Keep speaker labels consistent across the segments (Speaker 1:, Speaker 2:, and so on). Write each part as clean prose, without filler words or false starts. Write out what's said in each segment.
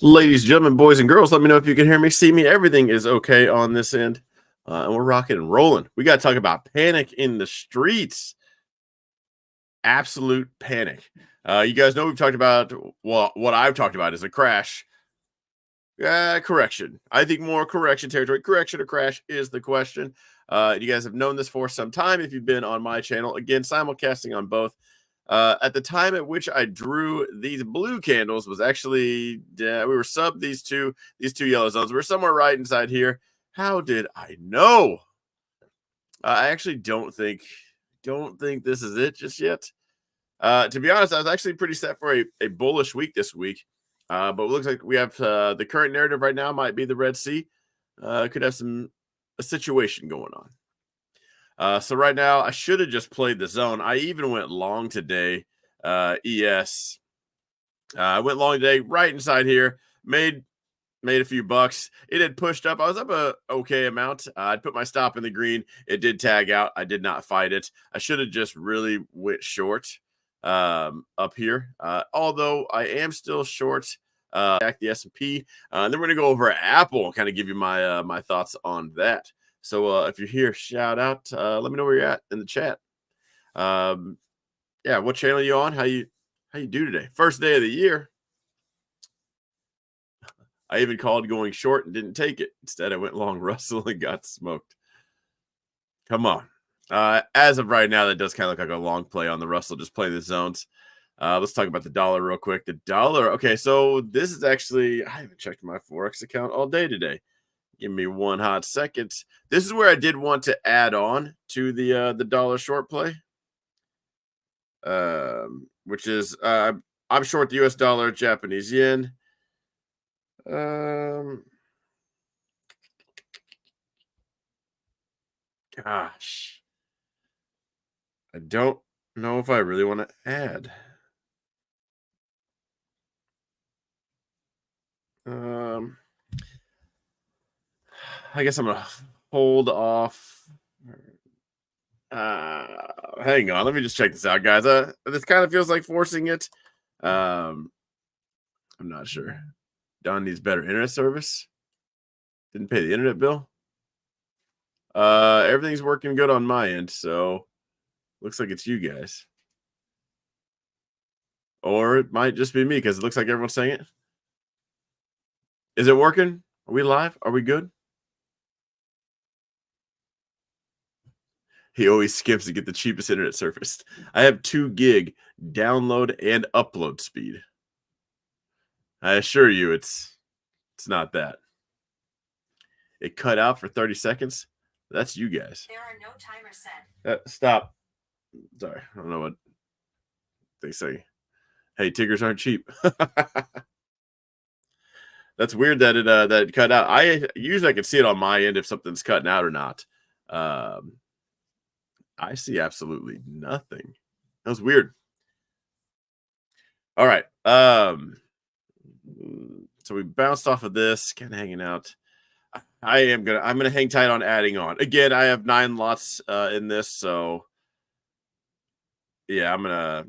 Speaker 1: Ladies, gentlemen, boys, and girls, let me know if you can hear me, see me. Everything is okay on this end. And we're rocking and rolling. We got to talk about panic in the streets. Absolute panic. You guys know we've talked about, well, what I've talked about is a crash. Correction. I think more correction territory. Correction or crash is the question. You guys have known this for some time if you've been on my channel. Again, simulcasting on both. At the time at which I drew these blue candles was actually we were sub these two yellow zones. We're somewhere right inside here. How did I know? I actually don't think this is it just yet. To be honest, I was actually pretty set for a bullish week this week. But it looks like we have the current narrative right now might be the Red Sea. Could have a situation going on. So right now, I should have just played the zone. I even went long today. ES. I went long today, right inside here. Made a few bucks. It had pushed up. I was up a okay amount. I'd put my stop in the green. It did tag out. I did not fight it. I should have just really went short up here. Although I am still short. Back the S&P. And then we're gonna go over Apple and kind of give you my my thoughts on that. So if you're here, shout out. Let me know where you're at in the chat. Yeah, what channel are you on? How you do today? First day of the year. I even called going short and didn't take it. Instead, I went long Russell and got smoked. Come on. As of right now, that does kind of look like a long play on the Russell. Just play the zones. Let's talk about the dollar real quick. The dollar. Okay, so this is actually, I haven't checked my Forex account all day today. Give me one hot second. This is where I did want to add on to the dollar short play, which is I'm short the U.S. dollar, Japanese yen. Gosh, I don't know if I really want to add. I guess I'm gonna hold off. Hang on, let me just check this out, guys. This kind of feels like forcing it. I'm not sure. Don needs better internet service. Didn't pay the internet bill. Everything's working good on my end, so looks like it's you guys. Or it might just be me because it looks like everyone's saying it. Is it working? Are we live? Are we good? He always skips to get the cheapest internet service. I have 2 gig download and upload speed. I assure you it's not that. It cut out for 30 seconds. That's you guys.
Speaker 2: There are no timers set.
Speaker 1: Stop. Sorry, I don't know what they say. Hey, Tigers aren't cheap. That's weird that it cut out. I usually can see it on my end if something's cutting out or not. I see absolutely nothing. That was weird. All right. So we bounced off of this, kind of hanging out. I'm gonna hang tight on adding on. Again, I have 9 lots in this, so yeah, I'm gonna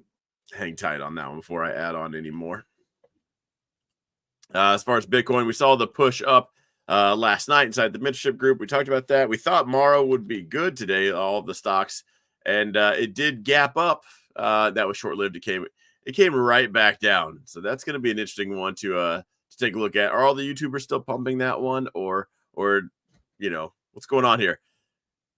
Speaker 1: hang tight on that one before I add on anymore. As far as Bitcoin, we saw the push up last night inside the mentorship group. We talked about that. We thought Morrow would be good today, all of the stocks, and it did gap up. That was short lived. It came right back down. So that's going to be an interesting one to take a look at. Are all the YouTubers still pumping that one, or you know what's going on here?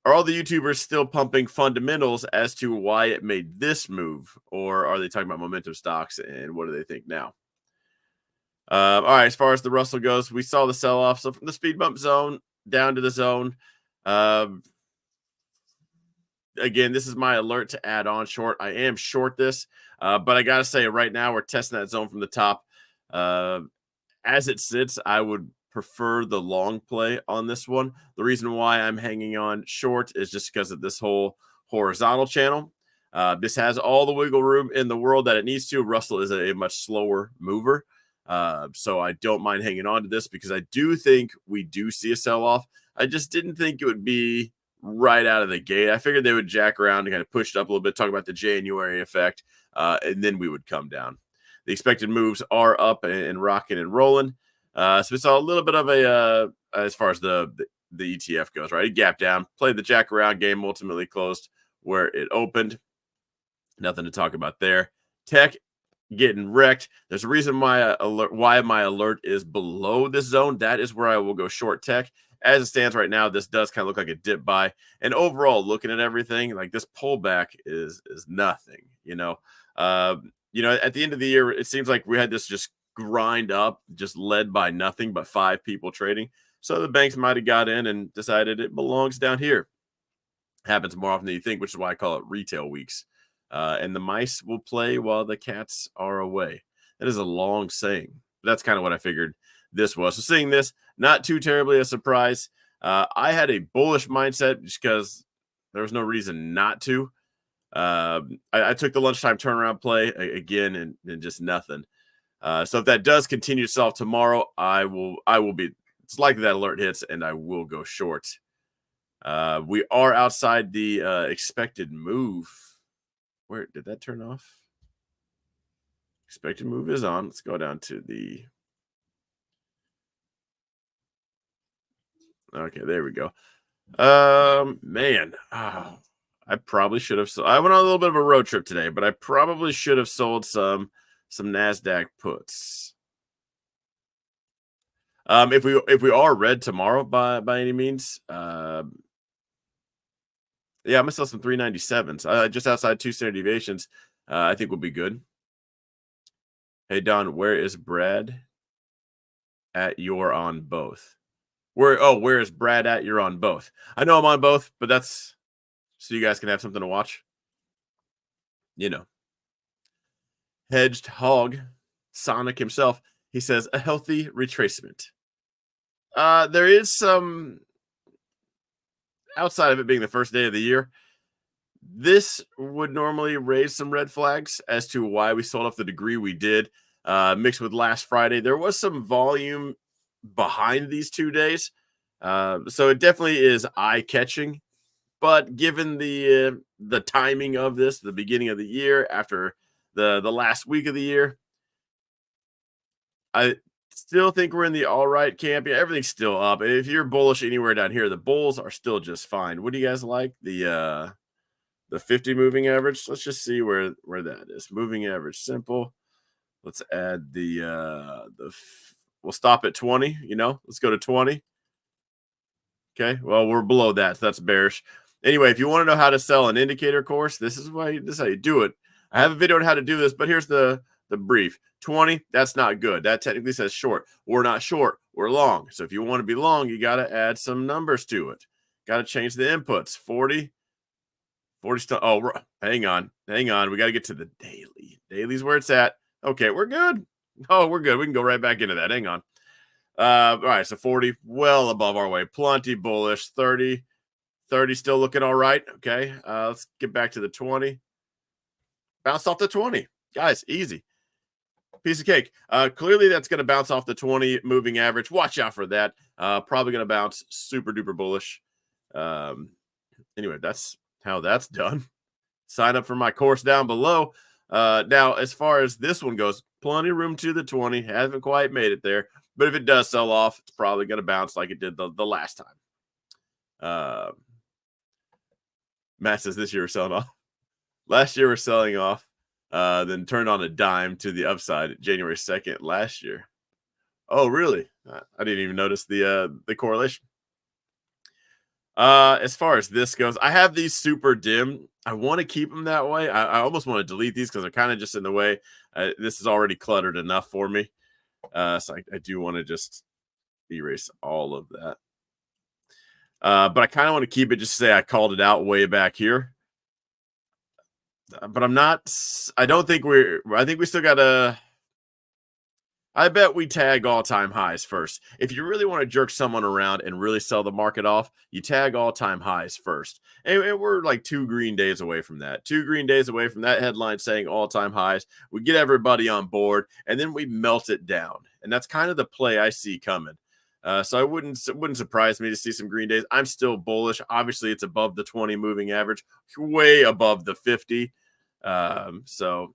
Speaker 1: Are all the YouTubers still pumping fundamentals as to why it made this move, or are they talking about momentum stocks and what do they think now? All right, as far as the Russell goes, we saw the sell-off. So from the speed bump zone down to the zone. Again, this is my alert to add on short. I am short this, but I got to say right now we're testing that zone from the top. As it sits, I would prefer the long play on this one. The reason why I'm hanging on short is just because of this whole horizontal channel. This has all the wiggle room in the world that it needs to. Russell is a much slower mover. So I don't mind hanging on to this because I do think we do see a sell-off. I just didn't think it would be right out of the gate. I figured they would jack around and kind of push it up a little bit, talk about the January effect, and then we would come down. The expected moves are up and rocking and rolling. So we saw a little bit of a as far as the ETF goes, right? It gapped down, played the jack around game, ultimately closed where it opened. Nothing to talk about there. Tech getting wrecked. There's a reason why my alert is below this zone. That is where I will go short tech. As it stands right now, this does kind of look like a dip buy. And overall, looking at everything, like this pullback is nothing. At the end of the year, it seems like we had this just grind up, just led by nothing but 5 people trading. So the banks might have got in and decided it belongs down here. Happens more often than you think, which is why I call it retail weeks. And the mice will play while the cats are away. That is a long saying. That's kind of what I figured this was. So seeing this, not too terribly a surprise. I had a bullish mindset just because there was no reason not to. I took the lunchtime turnaround play again and just nothing. So if that does continue itself tomorrow, I will be, it's likely that alert hits and I will go short. We are outside the expected move. Where did that turn off? Expected move is on. Let's go down to the. Okay, there we go. Man, I probably should have. I went on a little bit of a road trip today, but I probably should have sold some NASDAQ puts. If we are red tomorrow by any means, yeah, I'm gonna sell some 397s. Just outside 2 standard deviations. I think will be good. Hey Don, where is Brad? At you're on both. Where is Brad at? You're on both. I know I'm on both, but that's so you guys can have something to watch. Hedged hog, Sonic himself. He says a healthy retracement. There is some outside of it being the first day of the year. This would normally raise some red flags as to why we sold off the degree we did. Mixed with last Friday, there was some volume behind these 2 days. So it definitely is eye-catching. But given the timing of this, the beginning of the year, after the last week of the year, I still think we're in the all right camp. Yeah, everything's still up. If you're bullish anywhere down here, the bulls are still just fine. What do you guys like? The 50 moving average. Let's just see where that is. Moving average simple. Let's add we'll stop at 20, let's go to 20. Okay. Well, we're below that. So that's bearish. Anyway, if you want to know how to sell an indicator course, this is how you do it. I have a video on how to do this, but here's the brief. 20, that's not good. That technically says short. We're not short. We're long. So if you want to be long, you got to add some numbers to it. Got to change the inputs. 40 still. Oh, hang on. We got to get to the daily. Daily's where it's at. Okay, we're good. Oh, we're good. We can go right back into that. Hang on. All right, so 40, well above our way. Plenty bullish. 30 still looking all right. Okay, let's get back to the 20. Bounced off the 20. Guys, easy. Piece of cake. Clearly, that's going to bounce off the 20 moving average. Watch out for that. Probably going to bounce super duper bullish. Anyway, that's how that's done. Sign up for my course down below. Now, as far as this one goes, plenty of room to the 20. Haven't quite made it there. But if it does sell off, it's probably going to bounce like it did the last time. Matt says this year we're selling off. Last year we're selling off, then turned on a dime to the upside January 2nd last year. Oh, really? I didn't even notice the correlation. As far as this goes, I have these super dim. I want to keep them that way. I almost want to delete these because they're kind of just in the way. This is already cluttered enough for me. So I do want to just erase all of that. But I kind of want to keep it just to say I called it out way back here. But I think we still got to. I bet we tag all-time highs first. If you really want to jerk someone around and really sell the market off, you tag all-time highs first. And we're like 2 green days away from that. 2 green days away from that headline saying all-time highs. We get everybody on board, and then we melt it down. And that's kind of the play I see coming. So it wouldn't surprise me to see some green days. I'm still bullish. Obviously, it's above the 20 moving average, way above the 50. So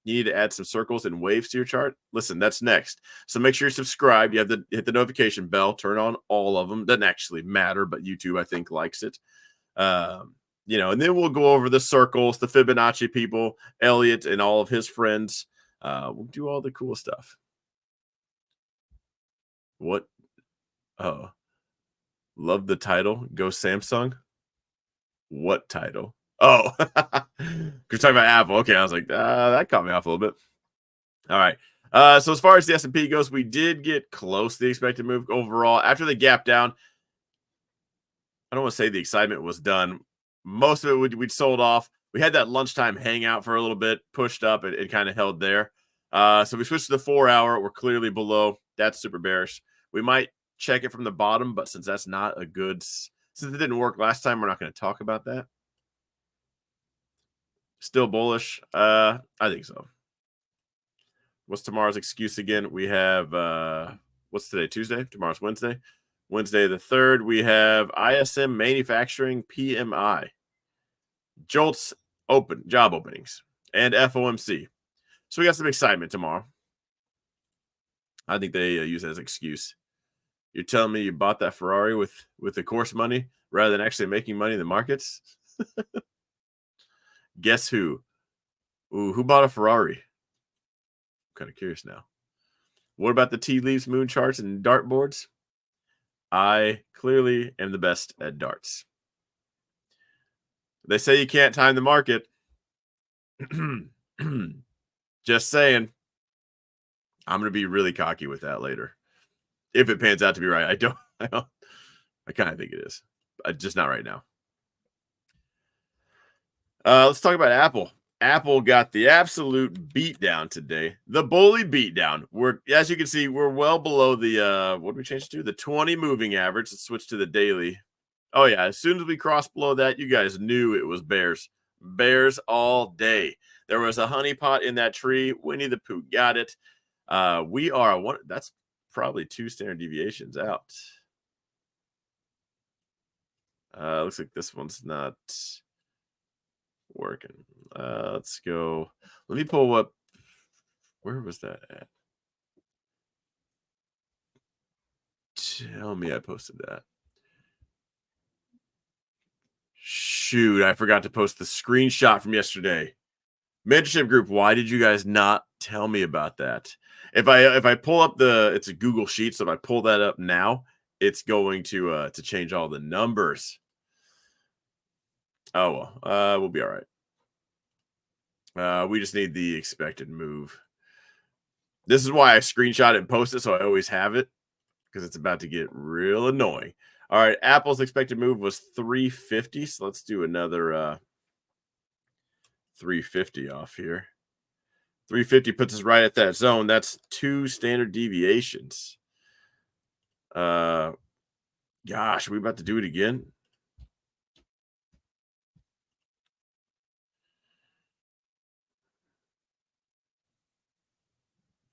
Speaker 1: You need to add some circles and waves to your chart. Listen, that's next. So make sure you're subscribed. You have to hit the notification bell, turn on all of them. Doesn't actually matter, but YouTube, I think, likes it. You know, and then we'll go over the circles, the Fibonacci people, Elliot and all of his friends. We'll do all the cool stuff. What? Oh, love the title. Go Samsung. What title? Oh, you're talking about Apple. Okay, I was like, that caught me off a little bit. All right. So as far as the S&P goes, we did get close to the expected move overall. After the gap down, I don't want to say the excitement was done. Most of it we'd sold off. We had that lunchtime hangout for a little bit, pushed up, and it kind of held there. So we switched to the 4-hour. We're clearly below. That's super bearish. We might check it from the bottom, but since that's not a good, since it didn't work last time, we're not going to talk about that. Still bullish? I think so. What's tomorrow's excuse again? We have, what's today? Tuesday? Tomorrow's Wednesday. Wednesday the 3rd, we have ISM Manufacturing PMI. Jolts job openings, and FOMC. So we got some excitement tomorrow. I think they use it as an excuse. You're telling me you bought that Ferrari with the course money rather than actually making money in the markets? Guess who? Ooh, who bought a Ferrari? I'm kind of curious now. What about the tea leaves, moon charts, and dartboards? I clearly am the best at darts. They say you can't time the market. Just saying. I'm going to be really cocky with that later. If it pans out to be right. I kind of think it is. Just not right now. Let's talk about Apple. Apple got the absolute beatdown today. The bully beatdown. As you can see, we're well below the, what did we change to? The 20 moving average. Let's switch to the daily. Oh, yeah. As soon as we crossed below that, you guys knew it was bears. Bears all day. There was a honeypot in that tree. Winnie the Pooh got it. We are one. That's probably 2 standard deviations out. Looks like this one's not working. Let's go. Let me pull up. Where was that at? Tell me I posted that. Shoot, I forgot to post the screenshot from yesterday. Mentorship group, why did you guys not tell me about that? If I pull up it's a Google Sheet, so if I pull that up now, it's going to change all the numbers. Oh well, we'll be all right. We just need the expected move. This is why I screenshot it and post it, so I always have it, because it's about to get real annoying. All right, Apple's expected move was 350, so let's do another 350 off here. 350 puts us right at that zone. That's 2 standard deviations. Gosh, are we about to do it again?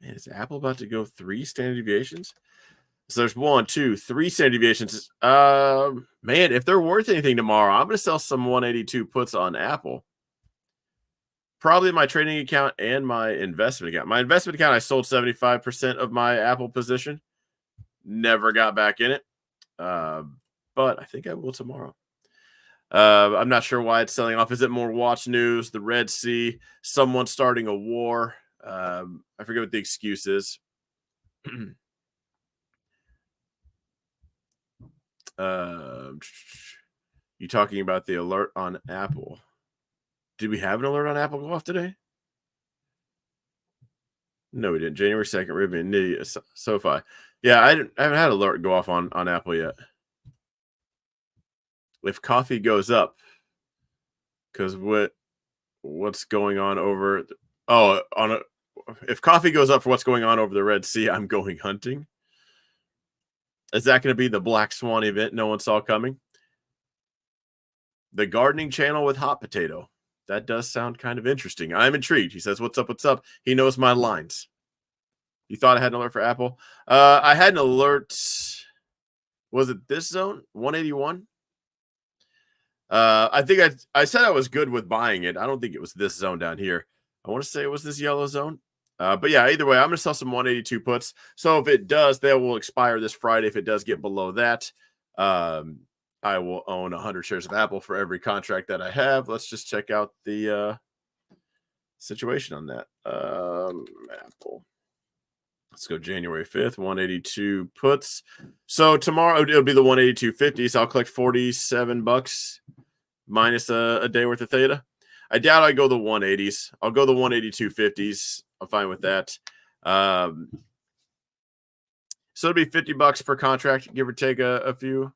Speaker 1: Man, is Apple about to go 3 standard deviations? So there's 1, 2, 3 standard deviations. Man, if they're worth anything tomorrow, I'm going to sell some 182 puts on Apple. Probably my trading account and my investment account. My investment account, I sold 75% of my Apple position. Never got back in it. But I think I will tomorrow. I'm not sure why it's selling off. Is it more watch news, the Red Sea, someone starting a war? I forget what the excuse is. You talking about the alert on Apple? Did we have an alert on Apple go off today? No, we didn't. January 2nd, Rivian, SoFi. Yeah, I haven't had an alert go off on Apple yet. If coffee goes up, because what's going on over? If coffee goes up for what's going on over the Red Sea, I'm going hunting. Is that going to be the Black Swan event no one saw coming? The gardening channel with hot potato. That does sound kind of interesting. I'm intrigued. He says, what's up? What's up? He knows my lines. You thought I had an alert for Apple? I had an alert. Was it this zone? 181? I think I said I was good with buying it. I don't think it was this zone down here. I want to say it was this yellow zone. But yeah, either way, I'm going to sell some 182 puts. So if it does, they will expire this Friday. If it does get below that, I will own 100 shares of Apple for every contract that I have. Let's just check out the situation on that. Apple. Let's go January 5th, 182 puts. So tomorrow it'll be the 182.50. So I'll collect $47 minus a day worth of theta. I doubt I go the 180s. I'll go the 182.50s. I'm fine with that. So it'll be $50 per contract, give or take a few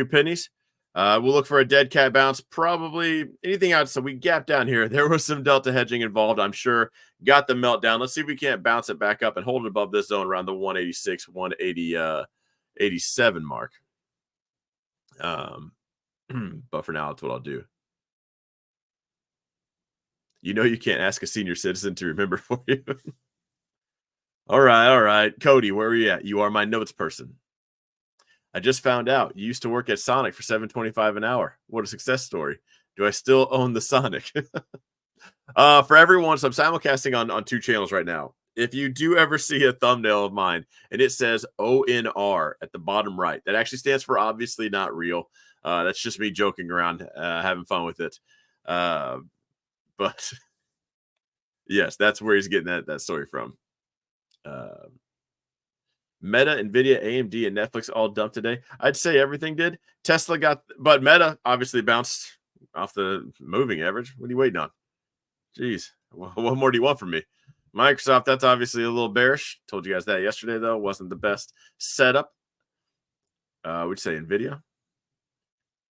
Speaker 1: pennies. We'll look for a dead cat bounce, probably anything out. So we gap down here. There was some delta hedging involved, I'm sure. Got the meltdown. Let's see if we can't bounce it back up and hold it above this zone around the 186, 187 mark. But for now, that's what I'll do. You know you can't ask a senior citizen to remember for you. All right. Cody, where are you at? You are my notes person. I just found out you used to work at Sonic for $7.25 an hour. What a success story. Do I still own the Sonic? For everyone, so I'm simulcasting on 2 channels right now. If you do ever see a thumbnail of mine and it says ONR at the bottom right, that actually stands for obviously not real. That's just me joking around, having fun with it. But yes, that's where he's getting that story from. Meta, Nvidia, AMD, and Netflix all dumped today. I'd say everything did. Tesla got, but Meta obviously bounced off the moving average. What are you waiting on? Jeez, what more do you want from me? Microsoft, that's obviously a little bearish. Told you guys that yesterday, though. Wasn't the best setup. Would you say Nvidia?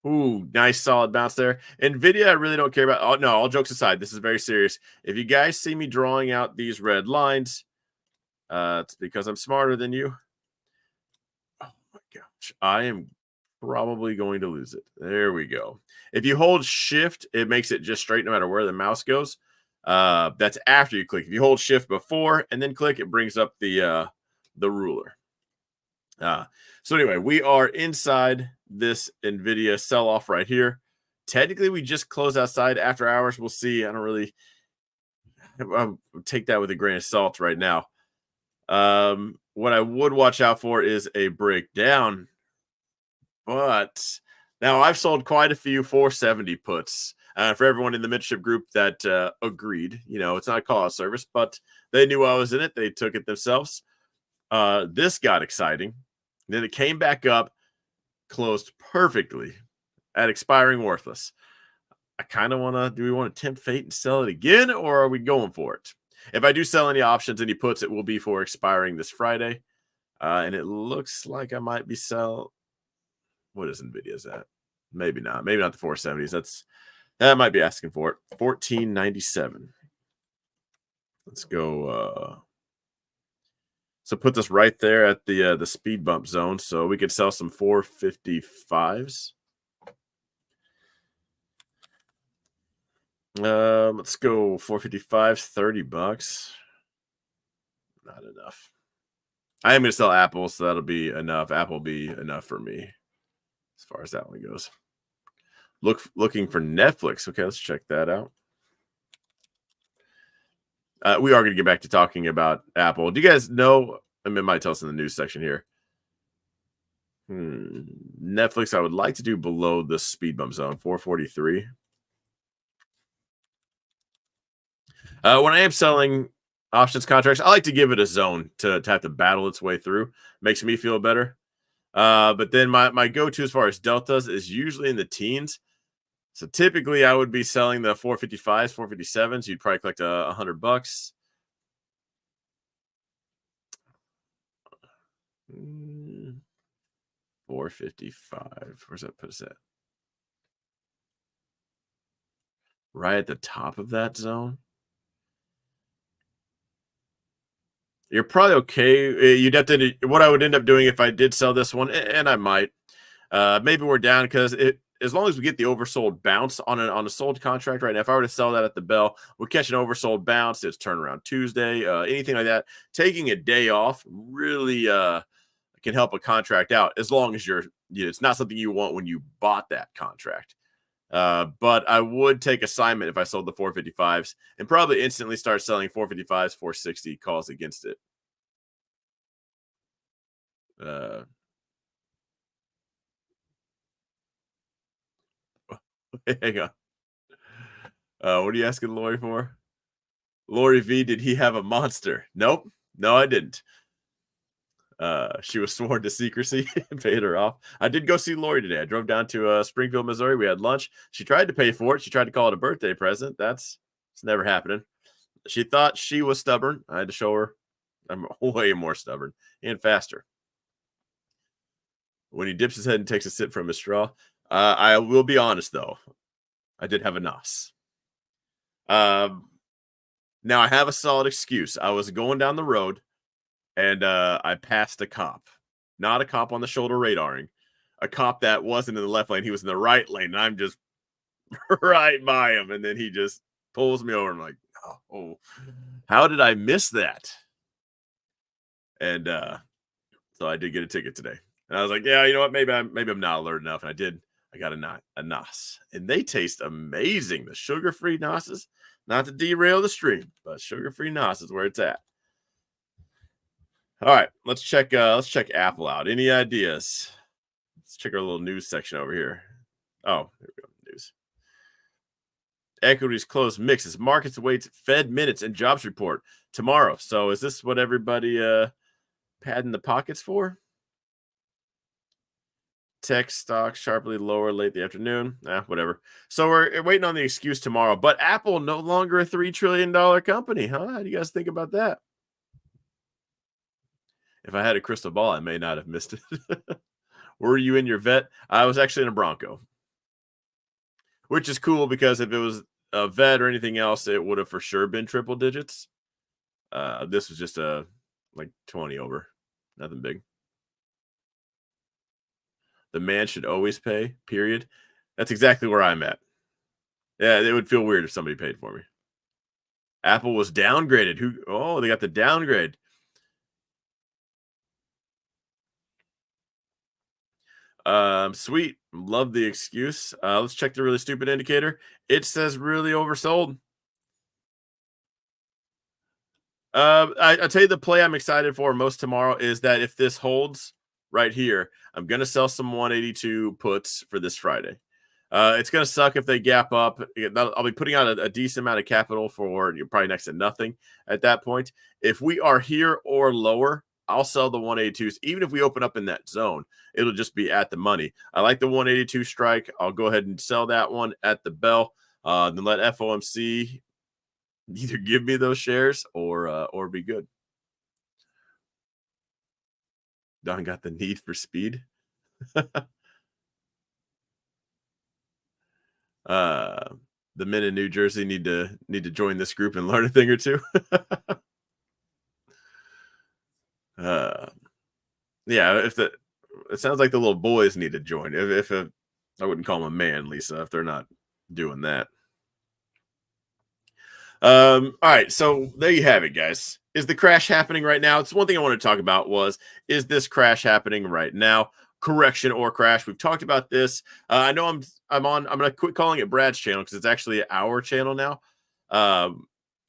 Speaker 1: Ooh, nice solid bounce there. Nvidia, I really don't care about. Oh, no, all jokes aside, this is very serious. If you guys see me drawing out these red lines, it's because I'm smarter than you. Oh my gosh, I am probably going to lose it. There we go. If you hold shift, it makes it just straight no matter where the mouse goes. That's after you click. If you hold shift before and then click, it brings up the ruler. So anyway, we are inside this Nvidia sell-off right here. Technically, we just close outside after hours. We'll see. I don't really I'll take that with a grain of salt right now. What I would watch out for is a breakdown. But now I've sold quite a few 470 puts. For everyone in the mentorship group that agreed, it's not a call out service, but they knew I was in it. They took it themselves. This got exciting. Then it came back up, closed perfectly at expiring worthless. I kind of want to, do we want to tempt fate and sell it again, or are we going for it? If I do sell any options, any puts, it will be for expiring this Friday. And it looks like I might be what is Nvidia's at? Maybe not. Maybe not the 470s. That might be asking for it. 1497. Let's go. So put this right there at the speed bump zone. So we could sell some 455s. Let's go 455s, $30. Not enough. I am going to sell Apple, so that'll be enough. Apple will be enough for me as far as that one goes. Looking for Netflix. Okay, let's check that out. We are going to get back to talking about Apple. Do you guys know? I mean, it might tell us in the news section here. Netflix, I would like to do below the speed bump zone, 443. When I am selling options contracts, I like to give it a zone to have to battle its way through. Makes me feel better. But then my go-to as far as deltas is usually in the teens. So typically I would be selling the 455s, 457s. You'd probably collect $100. 455. Where's that put us at? Right at the top of that zone. You're probably okay. You'd have to. What I would end up doing if I did sell this one, and I might, maybe we're down because as long as we get the oversold bounce on a sold contract right now, if I were to sell that at the bell, we'll catch an oversold bounce. It's turnaround Tuesday, anything like that. Taking a day off really can help a contract out as long as it's not something you want when you bought that contract. But I would take assignment if I sold the 455s and probably instantly start selling 455s, 460 calls against it. Uh, hang on. What are you asking Lori for? Lori V, did he have a monster? Nope. No, I didn't. She was sworn to secrecy and paid her off. I did go see Lori today. I drove down to Springfield, Missouri. We had lunch. She tried to pay for it. She tried to call it a birthday present. It's never happening. She thought she was stubborn. I had to show her I'm way more stubborn and faster. When he dips his head and takes a sip from his straw, I will be honest though, I did have a nos. Now I have a solid excuse. I was going down the road and I passed a cop, not a cop on the shoulder radaring, a cop that wasn't in the left lane. He was in the right lane, and I'm just right by him, and then he just pulls me over. I'm like, oh, how did I miss that? And so I did get a ticket today, and I was like, yeah, you know what? Maybe I'm not alert enough, and I did. I got a nos, and they taste amazing. The sugar-free nosses, not to derail the stream, but sugar-free nos is where it's at. All right, let's check Apple out. Any ideas? Let's check our little news section over here. Oh, here we go. News. Equities close mixes. Markets awaits Fed minutes and jobs report tomorrow. So is this what everybody padding the pockets for? Tech stocks sharply lower late the afternoon. Whatever. So we're waiting on the excuse tomorrow. But Apple no longer a $3 trillion company, huh? How do you guys think about that? If I had a crystal ball, I may not have missed it. Were you in your vet? I was actually in a Bronco, which is cool because if it was a vet or anything else, it would have for sure been triple digits. This was just like 20 over, nothing big. The man should always pay, period. That's exactly where I'm at. Yeah, it would feel weird if somebody paid for me. Apple was downgraded. Oh, they got the downgrade. Sweet. Love the excuse. Let's check the really stupid indicator. It says really oversold. I tell you the play I'm excited for most tomorrow is that if this holds right here, I'm going to sell some 182 puts for this Friday. It's going to suck if they gap up. I'll be putting out a decent amount of capital for probably next to nothing at that point. If we are here or lower, I'll sell the 182s. Even if we open up in that zone, it'll just be at the money. I like the 182 strike. I'll go ahead and sell that one at the bell. Then let FOMC either give me those shares or be good. Don got the need for speed. The men in New Jersey need to join this group and learn a thing or two. Yeah, it sounds like the little boys need to join. If I wouldn't call them a man, Lisa, if they're not doing that. All right, so there you have it, guys. Is the crash happening right now? It's one thing I want to talk about is this crash happening right now? Correction or crash. We've talked about this. I know I'm gonna quit calling it Brad's channel because it's actually our channel now.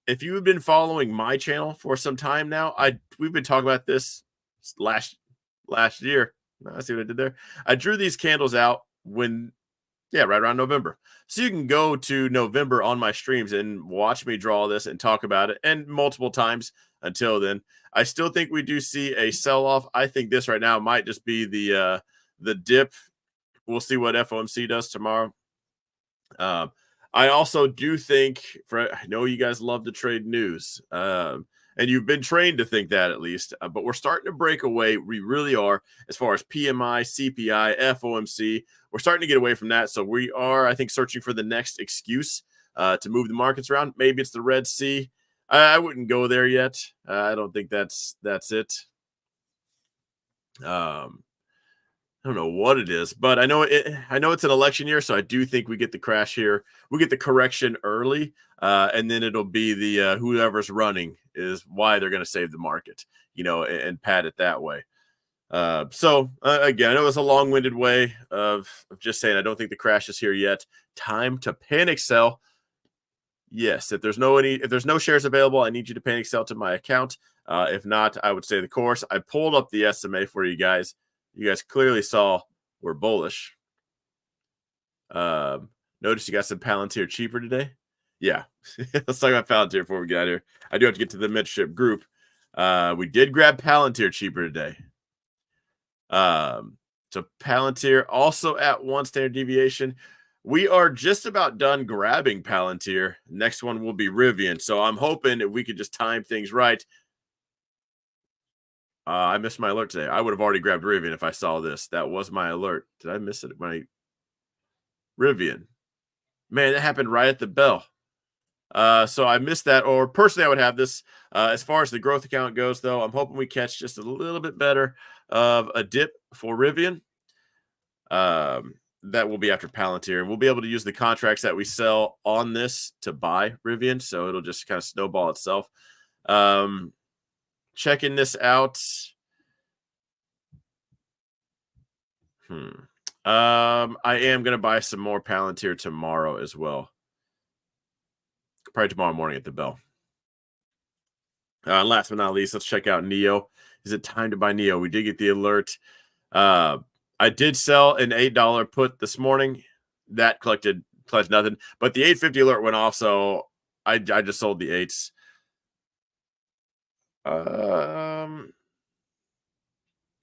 Speaker 1: If you've been following my channel for some time now, we've been talking about this last year. I see what I did there. I drew these candles out right around November. So you can go to November on my streams and watch me draw this and talk about it, and multiple times until then. I still think we do see a sell-off. I think this right now might just be the dip. We'll see what FOMC does tomorrow. I also do think, I know you guys love to trade news, and you've been trained to think that at least, but we're starting to break away. We really are, as far as PMI, CPI, FOMC. We're starting to get away from that. So we are, I think, searching for the next excuse to move the markets around. Maybe it's the Red Sea. I wouldn't go there yet. I don't think that's it. I don't know what it is, but I know it's an election year, so I do think we get the crash here. We get the correction early, and then it'll be the whoever's running is why they're going to save the market, and pad it that way. Again, it was a long-winded way of just saying I don't think the crash is here yet. Time to panic sell. Yes, if there's no shares available, I need you to panic sell to my account. If not, I would say the course. I pulled up the SMA for you guys. You guys clearly saw we're bullish. Notice you got some Palantir cheaper today. Yeah, let's talk about Palantir before we get out of here. I do have to get to the midship group. We did grab Palantir cheaper today. So Palantir also at 1 standard deviation. We are just about done grabbing Palantir. Next one will be Rivian. So I'm hoping if we could just time things right. I missed my alert today. I would have already grabbed Rivian if I saw this. That was my alert. Did I miss it? Rivian. Man, that happened right at the bell. So I missed that. Or personally, I would have this. As far as the growth account goes, though, I'm hoping we catch just a little bit better of a dip for Rivian. That will be after Palantir, and we'll be able to use the contracts that we sell on this to buy Rivian, so it'll just kind of snowball itself. Checking this out. I am going to buy some more Palantir tomorrow as well. Probably tomorrow morning at the bell. Last but not least, let's check out NEO. Is it time to buy NEO? We did get the alert. I did sell an $8 put this morning. That collected nothing. But the 850 alert went off, so I just sold the 8s.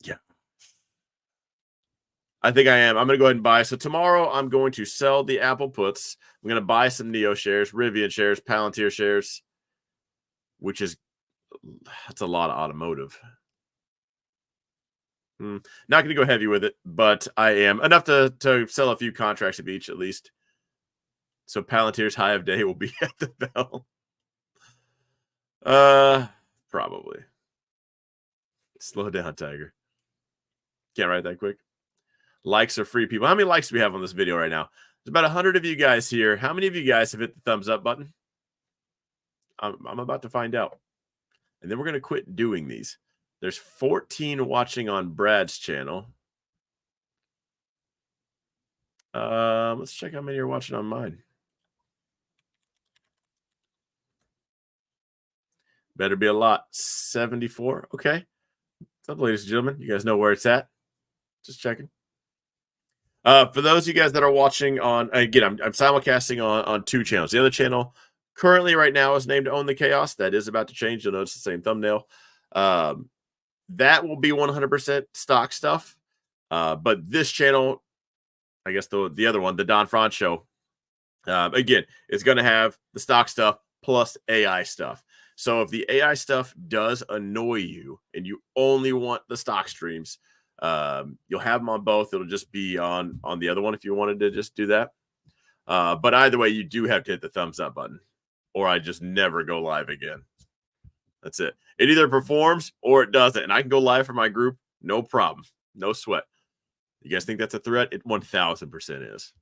Speaker 1: Yeah. I think I am. I'm going to go ahead and buy. So tomorrow I'm going to sell the Apple puts. I'm going to buy some NEO shares, Rivian shares, Palantir shares, which is that's a lot of automotive. Not going to go heavy with it, but I am enough to sell a few contracts of each at least. So Palantir's high of day will be at the bell. Probably. Slow down, Tiger. Can't write that quick. Likes are free, people. How many likes do we have on this video right now? There's about 100 of you guys here. How many of you guys have hit the thumbs up button? I'm about to find out. And then we're going to quit doing these. There's 14 watching on Brad's channel. Let's check how many are watching on mine. Better be a lot. 74. Okay. What's up, ladies and gentlemen? You guys know where it's at. Just checking. For those of you guys that are watching on, again, I'm simulcasting on 2 channels. The other channel currently right now is named Own the Chaos. That is about to change. You'll notice the same thumbnail. That will be 100% stock stuff. But this channel, I guess the other one, the Don Franz Show, again, it's going to have the stock stuff plus AI stuff. So if the AI stuff does annoy you and you only want the stock streams, you'll have them on both. It'll just be on the other one if you wanted to just do that. But either way, you do have to hit the thumbs up button, or I just never go live again. That's it. It either performs or it doesn't. And I can go live for my group. No problem. No sweat. You guys think that's a threat? It 1000% is.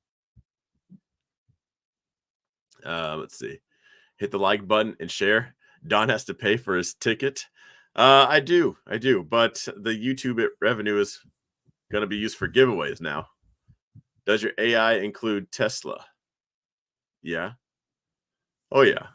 Speaker 1: Let's see. Hit the like button and share. Don has to pay for his ticket. I do. But the YouTube revenue is going to be used for giveaways now. Does your AI include Tesla? Yeah. Oh, yeah.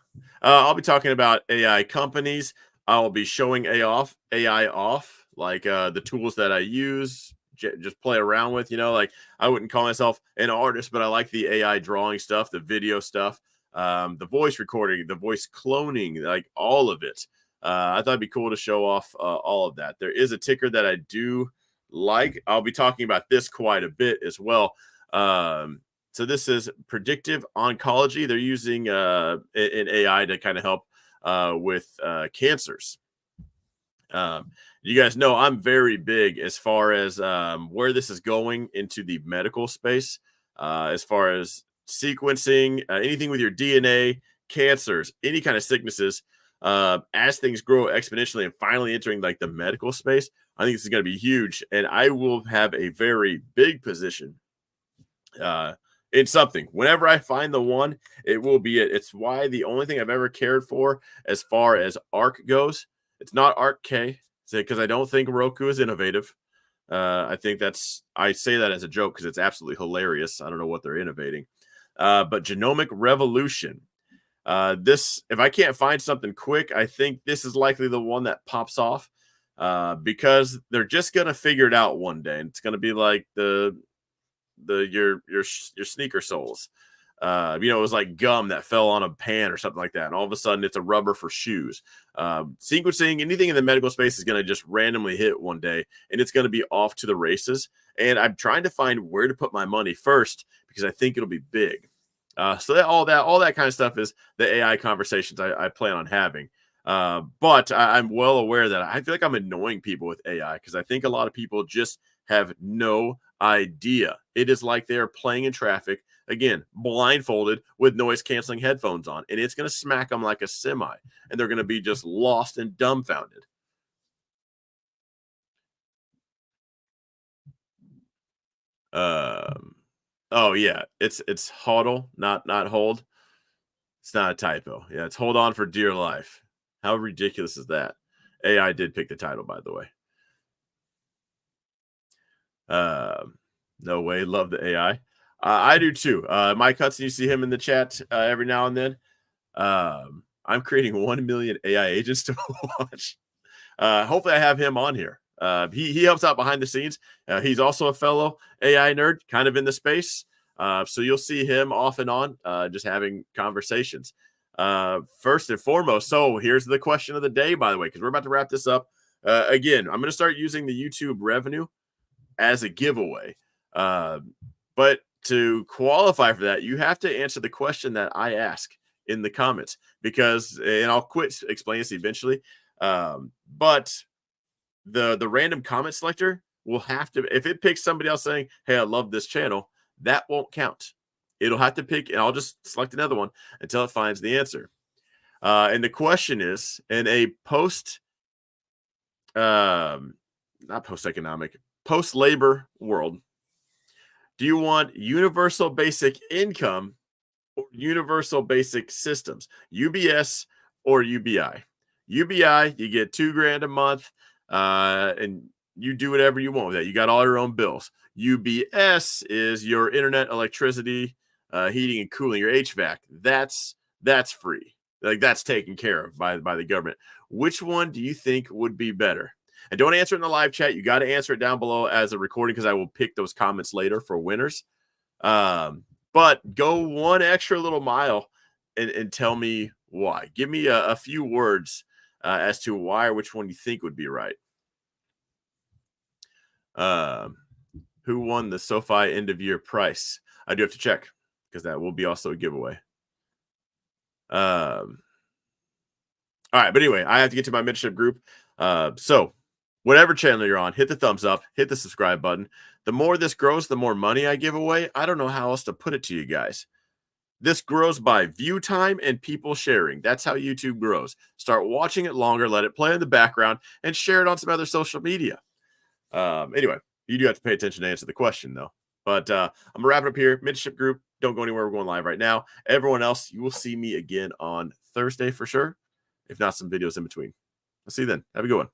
Speaker 1: I'll be talking about AI companies. I'll be showing AI off, like the tools that I use, just play around with. Like I wouldn't call myself an artist, but I like the AI drawing stuff, the video stuff, the voice recording, the voice cloning, like all of it. I thought it'd be cool to show off all of that. There is a ticker that I do like. I'll be talking about this quite a bit as well. So this is predictive oncology. They're using an AI to kind of help with cancers. You guys know I'm very big as far as where this is going into the medical space, as far as sequencing, anything with your DNA, cancers, any kind of sicknesses. As things grow exponentially and finally entering like the medical space, I think this is going to be huge. And I will have a very big position in something. Whenever I find the one, it will be it. It's why the only thing I've ever cared for as far as ARC goes, it's not ARC K, because I don't think Roku is innovative. I think I say that as a joke because it's absolutely hilarious. I don't know what they're innovating. But genomic revolution. If I can't find something quick, I think this is likely the one that pops off because they're just gonna figure it out one day, and it's gonna be like your sneaker soles. It was like gum that fell on a pan or something like that, and all of a sudden it's a rubber for shoes. Sequencing, anything in the medical space is going to just randomly hit one day, and it's going to be off to the races. And I'm trying to find where to put my money first because I think it'll be big. All that kind of stuff is the AI conversations I plan on having. But I'm well aware that I feel like I'm annoying people with AI because I think a lot of people just have no idea. It is like they're playing in traffic, again, blindfolded with noise canceling headphones on, and it's going to smack them like a semi, and they're going to be just lost and dumbfounded. Oh yeah, it's HODL, not hold. It's not a typo. Yeah, it's hold on for dear life. How ridiculous is that? AI did pick the title, by the way. No way. Love the AI. I do too. Mike Hudson, you see him in the chat every now and then. I'm creating 1 million AI agents to watch. Hopefully, I have him on here. He helps out behind the scenes. He's also a fellow AI nerd, kind of in the space. So you'll see him off and on, just having conversations. First and foremost, so here's the question of the day, by the way, because we're about to wrap this up. Again, I'm going to start using the YouTube revenue as a giveaway. But to qualify for that, you have to answer the question that I ask in the comments and I'll quit explaining this eventually. But the random comment selector will have to, if it picks somebody else saying, hey, I love this channel, that won't count. It'll have to pick, and I'll just select another one until it finds the answer. And the question is, in a not post-economic, post-labor world, do you want universal basic income or universal basic systems? UBS or UBI? UBI, you get $2,000 a month, and you do whatever you want with that. You got all your own bills. UBS is your internet, electricity, heating and cooling, your HVAC. That's free. Like that's taken care of by the government. Which one do you think would be better? And don't answer it in the live chat. You got to answer it down below as a recording because I will pick those comments later for winners. But go one extra little mile and tell me why. Give me a few words as to why or which one you think would be right. Who won the SoFi end of year price? I do have to check because that will be also a giveaway. All right, but anyway, I have to get to my mentorship group. So whatever channel you're on, hit the thumbs up, hit the subscribe button. The more this grows, the more money I give away. I don't know how else to put it to you guys. This grows by view time and people sharing. That's how YouTube grows. Start watching it longer, let it play in the background, and share it on some other social media. Anyway, you do have to pay attention to answer the question, though. But I'm going to wrap it up here. Mentorship group, don't go anywhere. We're going live right now. Everyone else, you will see me again on Thursday for sure, if not some videos in between. I'll see you then. Have a good one.